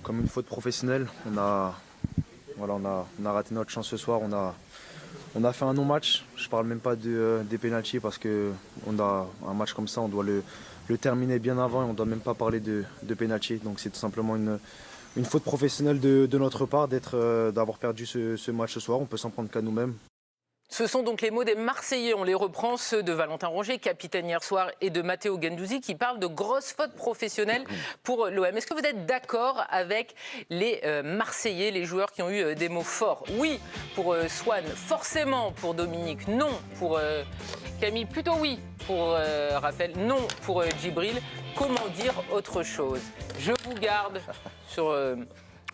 comme une faute professionnelle. On a raté notre chance ce soir. On a fait un non-match. Je parle même pas des pénaltys parce qu'on a un match comme ça, on doit le terminer bien avant et on ne doit même pas parler de pénalty. Donc c'est tout simplement une faute professionnelle de notre part d'avoir perdu ce match ce soir. On peut s'en prendre qu'à nous-mêmes. Ce sont donc les mots des Marseillais, on les reprend, ceux de Valentin Rongier, capitaine hier soir, et de Matteo Guendouzi, qui parlent de grosses fautes professionnelles pour l'OM. Est-ce que vous êtes d'accord avec les Marseillais, les joueurs qui ont eu des mots forts? Oui pour Swan, forcément pour Dominique, non pour Camille, plutôt oui pour Raphaël, non pour Djibril. Comment dire autre chose? Je vous garde sur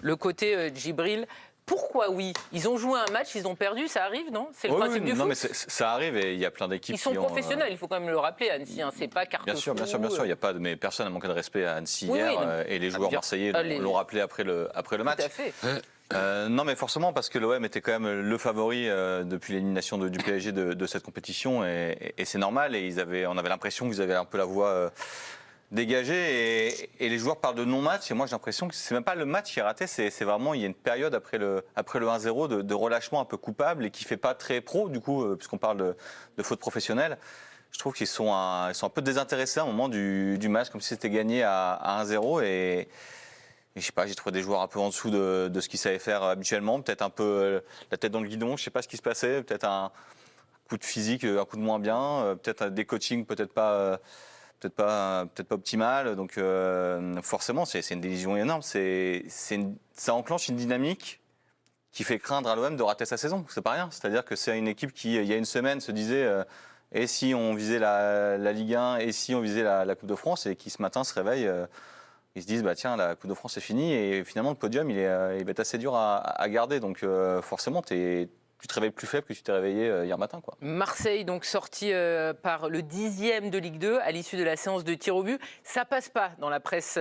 le côté Djibril. Pourquoi oui? Ils ont joué un match, ils ont perdu, ça arrive, non? C'est le principe du foot. Non, mais ça arrive et il y a plein d'équipes. Ils sont professionnels, il faut quand même le rappeler, Annecy. Hein, c'est pas Carquefou. Bien sûr. Il y a pas mais personne n'a manqué de respect à Annecy hier et les joueurs marseillais l'ont rappelé après le match. Tout à fait. Non, mais forcément parce que l'OM était quand même le favori depuis l'élimination du PSG de cette compétition et c'est normal. Et on avait l'impression qu'ils avaient un peu la voix dégagé et les joueurs parlent de non-match et moi j'ai l'impression que c'est même pas le match qui est raté, c'est vraiment il y a une période après le 1-0 de relâchement un peu coupable et qui fait pas très pro du coup puisqu'on parle de faute professionnelle. Je trouve qu'ils sont un peu désintéressés à un moment du match comme si c'était gagné à 1-0 et je sais pas, j'ai trouvé des joueurs un peu en dessous de ce qu'ils savaient faire habituellement, peut-être un peu la tête dans le guidon, je sais pas ce qui se passait, peut-être un coup de physique, un coup de moins bien, peut-être des coachings peut-être pas optimal, donc forcément c'est une décision énorme, ça enclenche une dynamique qui fait craindre à l'OM de rater sa saison, c'est pas rien, c'est-à-dire que c'est une équipe qui il y a une semaine se disait et si on visait la Ligue 1 et si on visait la Coupe de France et qui ce matin se réveille, ils se disent bah tiens la Coupe de France est finie et finalement le podium il va être assez dur à garder, donc forcément tu te réveilles plus faible que tu t'es réveillé hier matin, quoi. Marseille, donc sorti par le 10e de Ligue 2 à l'issue de la séance de tir au but. Ça passe pas dans la presse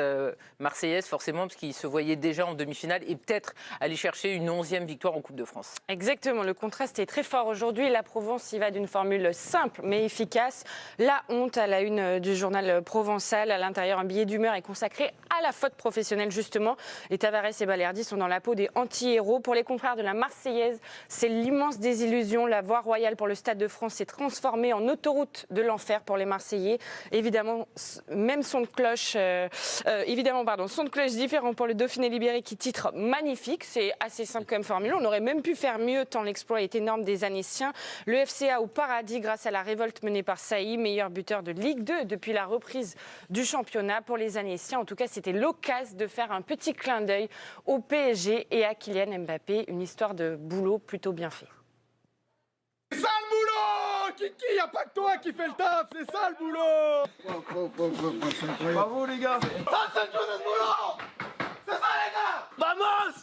marseillaise, forcément, parce qu'ils se voyaient déjà en demi-finale et peut-être aller chercher une 11e victoire en Coupe de France. Exactement, le contraste est très fort aujourd'hui. La Provence y va d'une formule simple mais efficace. La honte à la une du journal provençal. À l'intérieur, un billet d'humeur est consacré à la faute professionnelle, justement. Et Tavares et Balerdi sont dans la peau des anti-héros. Pour les confrères de la Marseillaise, c'est l'immense désillusion. La voie royale pour le Stade de France s'est transformée en autoroute de l'enfer pour les Marseillais. Évidemment, même son de cloche, son de cloche différent pour le Dauphiné libéré qui titre magnifique. C'est assez simple comme formule. On aurait même pu faire mieux tant l'exploit est énorme des Annéciens. Le FCA au paradis grâce à la révolte menée par Saï, meilleur buteur de Ligue 2 depuis la reprise du championnat pour les Annéciens. En tout cas, c'était l'occasion de faire un petit clin d'œil au PSG et à Kylian Mbappé. Une histoire de boulot plutôt bien fait. C'est ça le boulot, Kiki, y a pas que toi qui fais le taf, c'est ça le boulot. Bravo les gars. Ça c'est une journée de boulot. C'est ça les gars. Vamos.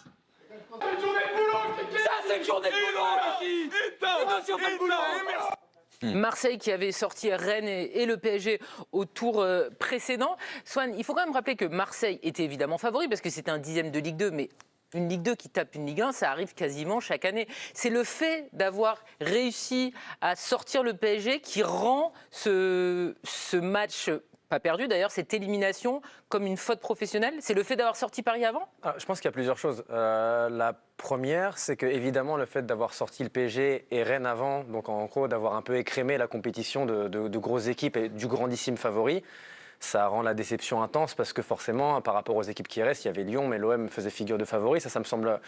C'est une journée de boulot, Kiki. Ça c'est une journée de boulot, Kiki. Attention, pas de boulot. Marseille qui avait sorti Rennes et le PSG au tour précédent. Swan, il faut quand même rappeler que Marseille était évidemment favori parce que c'était un 10e de Ligue 2, mais une Ligue 2 qui tape une Ligue 1, ça arrive quasiment chaque année. C'est le fait d'avoir réussi à sortir le PSG qui rend ce match, pas perdu d'ailleurs, cette élimination comme une faute professionnelle. C'est le fait d'avoir sorti Paris avant ? Je pense qu'il y a plusieurs choses. La première, c'est que évidemment le fait d'avoir sorti le PSG et Rennes avant, donc en gros d'avoir un peu écrémé la compétition de grosses équipes et du grandissime favori, ça rend la déception intense parce que forcément, par rapport aux équipes qui restent, il y avait Lyon, mais l'OM faisait figure de favori. Ça me semble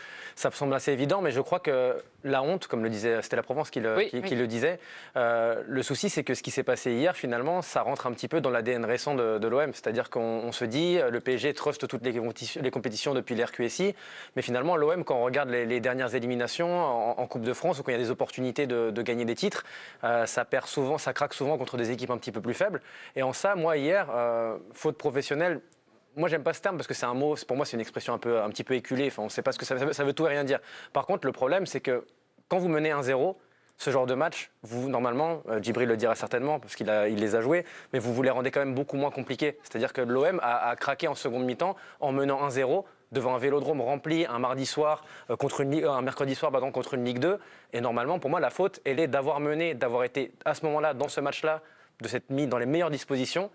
assez évident. Mais je crois que la honte, comme le disait, c'était la Provence qui le disait, le souci, c'est que ce qui s'est passé hier, finalement, ça rentre un petit peu dans l'ADN récent de l'OM. C'est-à-dire qu'on se dit, le PSG truste toutes les compétitions depuis l'RQSI, mais finalement, l'OM, quand on regarde les dernières éliminations en Coupe de France ou quand il y a des opportunités de gagner des titres, ça perd souvent, ça craque souvent contre des équipes un petit peu plus faibles. Et en ça, moi, hier, faute professionnelle, moi j'aime pas ce terme parce que c'est un mot, pour moi c'est une expression un petit peu éculée, enfin, on ne sait pas ce que ça veut tout et rien dire. Par contre le problème c'est que quand vous menez 1-0, ce genre de match, vous normalement, Djibril le dira certainement parce qu'il les a joués, mais vous les rendez quand même beaucoup moins compliqués. C'est-à-dire que l'OM a craqué en seconde mi-temps en menant 1-0 devant un Vélodrome rempli un mardi soir un mercredi soir contre une Ligue 2. Et normalement pour moi la faute elle est d'avoir mené, d'avoir été à ce moment-là dans ce match-là, de s'être mis dans les meilleures dispositions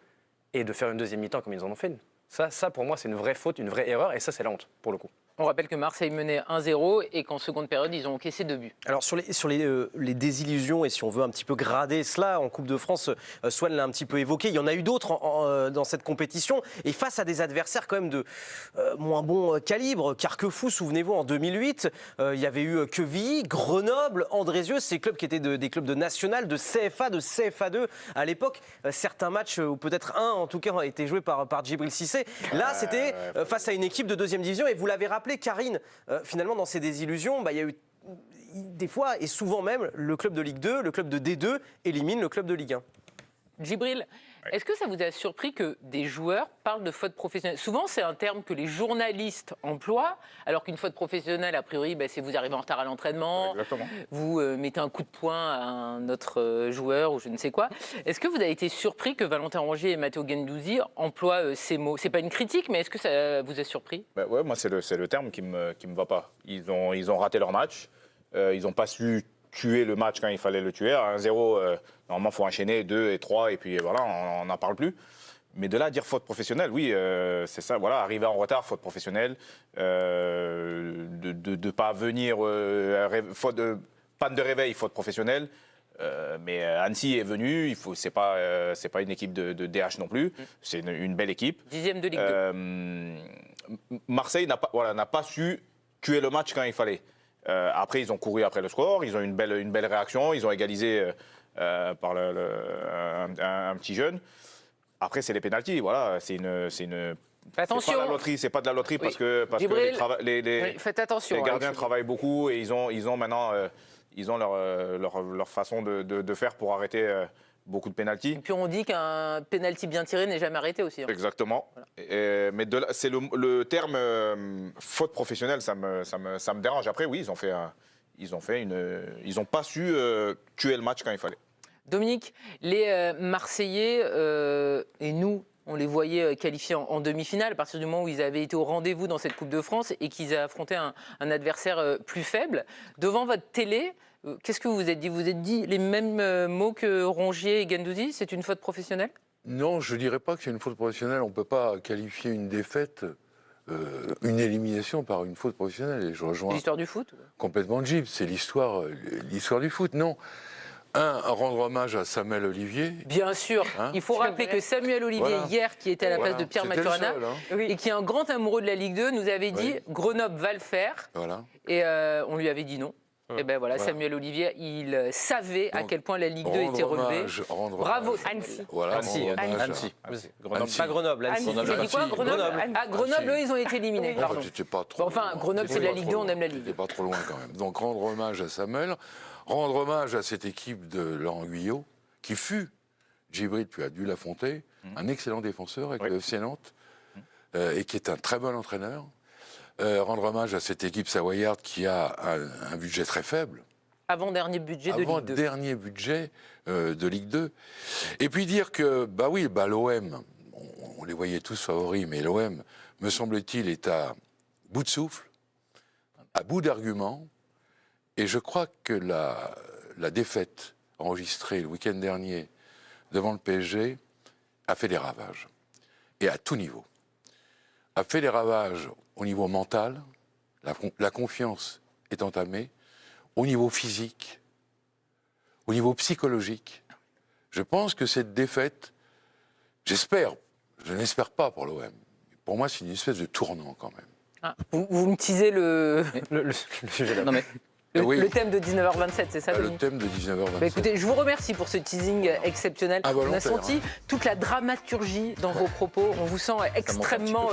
et de faire une deuxième mi-temps comme ils en ont fait. Ça, pour moi, c'est une vraie faute, une vraie erreur, et ça, c'est la honte, pour le coup. On rappelle que Marseille menait 1-0 et qu'en seconde période, ils ont encaissé 2 buts. Alors sur les désillusions, et si on veut un petit peu grader cela, en Coupe de France, Swan l'a un petit peu évoqué, il y en a eu d'autres dans cette compétition, et face à des adversaires quand même de moins bon calibre, Carquefou, souvenez-vous, en 2008, il y avait eu Quevilly, Grenoble, Andrézieux, ces clubs qui étaient des clubs de national, de CFA, de CFA2 à l'époque. Certains matchs, ou peut-être un en tout cas, ont été joués par Djibril Cissé. Là, c'était face à une équipe de 2e division, et vous l'avez rappelé, Karine, finalement, dans ces désillusions, il y a eu des fois, et souvent même, le club de Ligue 2, le club de D2 élimine le club de Ligue 1. Djibril, est-ce que ça vous a surpris que des joueurs parlent de faute professionnelle? Souvent, c'est un terme que les journalistes emploient, alors qu'une faute professionnelle, a priori, c'est vous arrivez en retard à l'entraînement, vous mettez un coup de poing à un autre joueur ou je ne sais quoi. Est-ce que vous avez été surpris que Valentin Rongier et Matteo Guendouzi emploient ces mots? C'est pas une critique, mais est-ce que ça vous a surpris? Ouais, moi, c'est le terme qui me va pas. Ils ont raté leur match, ils n'ont pas su tuer le match quand il fallait le tuer. À 1-0, normalement, il faut enchaîner 2 et 3, et puis voilà, on n'en parle plus. Mais de là à dire faute professionnelle, oui, c'est ça. Voilà, arriver en retard, faute professionnelle. De pas venir, panne de réveil, faute professionnelle. Mais Annecy est venu. C'est pas une équipe de DH non plus. C'est une belle équipe. 10e de Ligue 2. Marseille n'a pas su tuer le match quand il fallait. Après, ils ont couru après le score, ils ont eu une belle réaction, ils ont égalisé par un petit jeune. Après, c'est les pénaltys, voilà, c'est Attention. C'est pas la loterie, c'est pas de la loterie parce que faites attention, les gardiens travaillent beaucoup et ils ont maintenant leur façon de faire pour arrêter beaucoup de pénaltys. Et puis on dit qu'un pénalty bien tiré n'est jamais arrêté aussi. Exactement. Voilà. Mais c'est le terme faute professionnelle, ça me dérange. Après, oui, ils ont pas su tuer le match quand il fallait. Dominique, les Marseillais et nous, on les voyait qualifiés en demi-finale à partir du moment où ils avaient été au rendez-vous dans cette Coupe de France et qu'ils affrontaient un adversaire plus faible. Devant votre télé, qu'est-ce que vous vous êtes dit? Vous vous êtes dit les mêmes mots que Rongier et Guendouzi? C'est une faute professionnelle? Non, je ne dirais pas que c'est une faute professionnelle. On ne peut pas qualifier une défaite, une élimination par une faute professionnelle. Et je rejoins l'histoire du foot? Complètement Gilles, c'est l'histoire du foot. Non. Rendre hommage à Samuel Olivier. Bien sûr. Il faut rappeler que Samuel Olivier, hier, qui était à la place de Pierre Maturana, et qui est un grand amoureux de la Ligue 2, nous avait dit Grenoble va le faire. Et on lui avait dit non. Et ben voilà, Samuel Olivier, il savait à quel point la Ligue 2 était relevée. Bravo, Annecy. Voilà, Annecy. Pas Grenoble, Annecy. Vous avez dit quoi, Grenoble? Ah, Grenoble, eux, ils ont été éliminés. Pardon. Pas trop enfin, Grenoble, c'est de la Ligue 2, on aime la Ligue 2. C'était pas trop loin quand même. Donc rendre hommage à Samuel, rendre hommage à cette équipe de Laurent Guyot, qui fut, Djibril, tu as dû l'affronter, un excellent défenseur avec le FC Nantes, et qui est un très bon entraîneur. Rendre hommage à cette équipe savoyarde qui a un budget très faible. Avant-dernier budget de Ligue 2. Avant-dernier budget de Ligue 2. Et puis dire que, l'OM, on les voyait tous favoris, mais l'OM, me semble-t-il, est à bout de souffle, à bout d'arguments. Et je crois que la défaite enregistrée le week-end dernier devant le PSG a fait des ravages. Et à tout niveau. A fait des ravages au niveau mental, la confiance est entamée, au niveau physique, au niveau psychologique. Je pense que cette défaite, je n'espère pas pour l'OM. Pour moi, c'est une espèce de tournant quand même. Ah, vous me teasez le sujet là. Non mais... Le thème de 19h27, c'est ça? Le thème de 19h27. Écoutez, je vous remercie pour ce teasing exceptionnel. On a senti toute la dramaturgie dans vos propos. On vous sent extrêmement